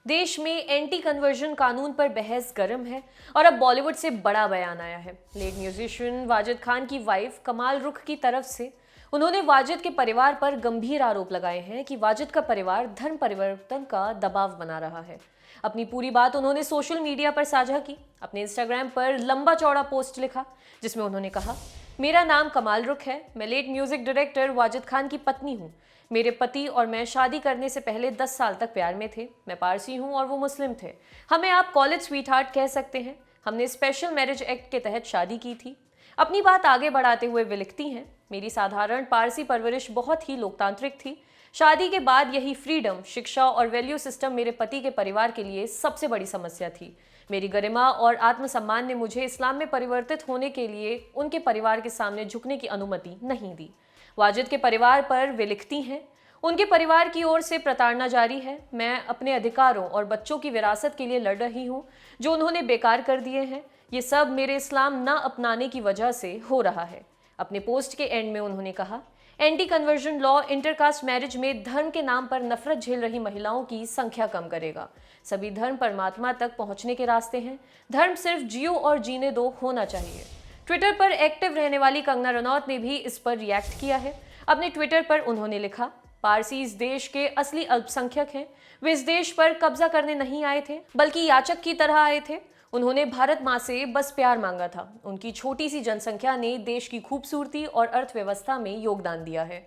देश में anti conversion कानून पर बहस गर्म है और अब बॉलीवुड से बड़ा बयान आया है। लेट म्यूजिशियन वाजिद खान की वाइफ कमाल रुख की तरफ से उन्होंने वाजिद के परिवार पर गंभीर आरोप लगाए हैं कि वाजिद का परिवार धर्म परिवर्तन का दबाव बना रहा है। अपनी पूरी बात उन्होंने सोशल मीडिया पर साझा की। अपने इंस्टाग्राम पर लंबा चौड़ा पोस्ट लिखा जिसमें उन्होंने कहा, मेरा नाम कमाल रुख है, मैं late music director Wajid Khan की पत्नी हूँ। मेरे पति और मैं शादी करने से पहले 10 साल तक प्यार में थे। मैं पारसी हूँ और वो मुस्लिम थे। हमें आप कॉलेज स्वीटहार्ट कह सकते हैं। हमने स्पेशल मैरिज एक्ट के तहत शादी की थी। अपनी बात आगे बढ़ाते हुए वे लिखती हैं, मेरी साधारण पारसी परवरिश बहुत ही लोकतांत्रिक थी। शादी के बाद यही फ्रीडम, शिक्षा और वैल्यू सिस्टम मेरे पति के परिवार के लिए सबसे बड़ी समस्या थी। मेरी गरिमा और आत्मसम्मान ने मुझे इस्लाम में परिवर्तित होने के लिए उनके परिवार के सामने झुकने की अनुमति नहीं दी। वाजिद के परिवार पर वे लिखती हैं, उनके परिवार की ओर से प्रताड़ना जारी है। मैं अपने अधिकारों और बच्चों की विरासत के लिए लड़ रही हूँ जो उन्होंने बेकार कर दिए हैं। ये सब मेरे इस्लाम ना अपनाने की वजह से हो रहा है। अपने पोस्ट के एंड में उन्होंने कहा, anti conversion law intercaste marriage में धर्म के नाम पर नफरत झेल रही महिलाओं की संख्या कम करेगा। सभी धर्म परमात्मा तक पहुंचने के रास्ते हैं। धर्म सिर्फ जियो और जीने दो होना चाहिए। ट्विटर पर एक्टिव रहने वाली कंगना रनौत ने भी इस पर रिएक्ट किया है। अपने ट्विटर पर उन्होंने लिखा, पारसी इस देश के असली अल्पसंख्यक हैं। वे इस देश पर कब्जा करने नहीं आए थे बल्कि याचक की तरह आए थे। उन्होंने भारत माँ से बस प्यार मांगा था। उनकी छोटी सी जनसंख्या ने देश की खूबसूरती और अर्थव्यवस्था में योगदान दिया है।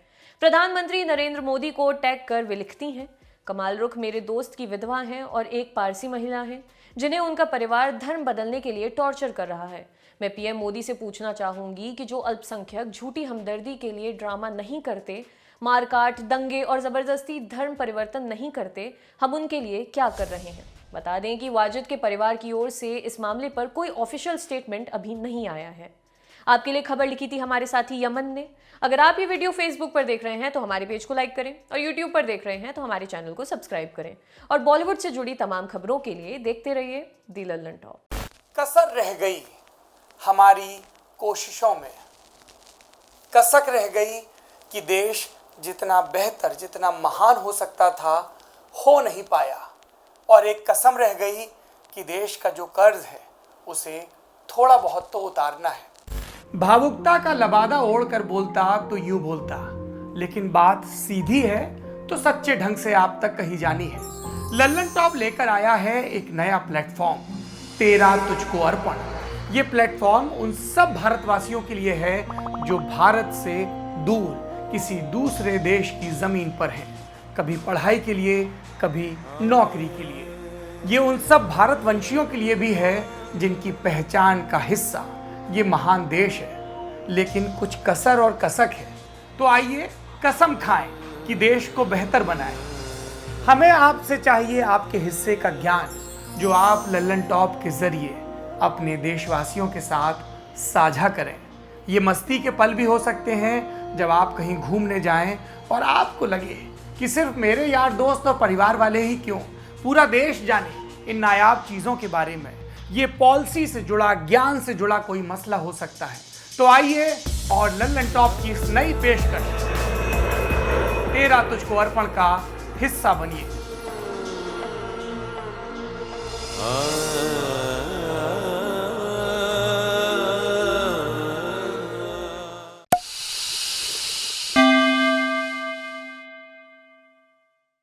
प्रधानमंत्री नरेंद्र मोदी को टैग कर वे लिखती हैं, कमाल रुख मेरे दोस्त की विधवा हैं और एक पारसी महिला है जिन्हें उनका परिवार धर्म बदलने के लिए टॉर्चर कर रहा है। मैं पीएम मोदी से पूछना चाहूंगी कि जो अल्पसंख्यक झूठी हमदर्दी के लिए ड्रामा नहीं करते, मारकाट, दंगे और जबरदस्ती धर्म परिवर्तन नहीं करते, हम उनके लिए क्या कर रहे हैं। बता दें कि वाजिद के परिवार की ओर से इस मामले पर कोई ऑफिशियल स्टेटमेंट अभी नहीं आया है। आपके लिए खबर लिखी थी हमारे साथी यमन ने। अगर आप ये वीडियो फेसबुक पर देख रहे हैं तो हमारे पेज को लाइक करें और यूट्यूब पर देख रहे हैं तो हमारे चैनल को सब्सक्राइब करें और बॉलीवुड से जुड़ी तमाम खबरों के लिए देखते रहिए दी लल्लन टॉप। कसर रह गई हमारी कोशिशों में, कसक रह गई कि देश जितना बेहतर, जितना महान हो सकता था, हो नहीं पाया। और एक कसम रह गई कि देश का जो कर्ज है उसे थोड़ा बहुत तो उतारना है। भावुकता का लबादा ओढ़कर बोलता तो यूं बोलता, लेकिन बात सीधी है तो सच्चे ढंग से आप तक कही जानी है। लल्लन टॉप लेकर आया है एक नया प्लेटफॉर्म, तेरा तुझको अर्पण। ये प्लेटफॉर्म उन सब भारतवासियों के लिए है जो भारत से दूर किसी दूसरे देश की जमीन पर हैं, कभी पढ़ाई के लिए, कभी नौकरी के लिए। ये उन सब भारतवंशियों के लिए भी है जिनकी पहचान का हिस्सा ये महान देश है, लेकिन कुछ कसर और कसक है। तो आइए कसम खाएं कि देश को बेहतर बनाएं। हमें आपसे चाहिए आपके हिस्से का ज्ञान जो आप लल्लन टॉप के जरिए अपने देशवासियों के साथ साझा करें। ये मस्ती के पल भी हो सकते हैं जब आप कहीं घूमने जाएं और आपको लगे कि सिर्फ मेरे यार दोस्त और परिवार वाले ही क्यों, पूरा देश जाने इन नायाब चीज़ों के बारे में। ये पॉलिसी से जुड़ा, ज्ञान से जुड़ा कोई मसला हो सकता है। तो आइए और लल्लन टॉप की इस नई पेशकश तेरा तुझको अर्पण का हिस्सा बनिए।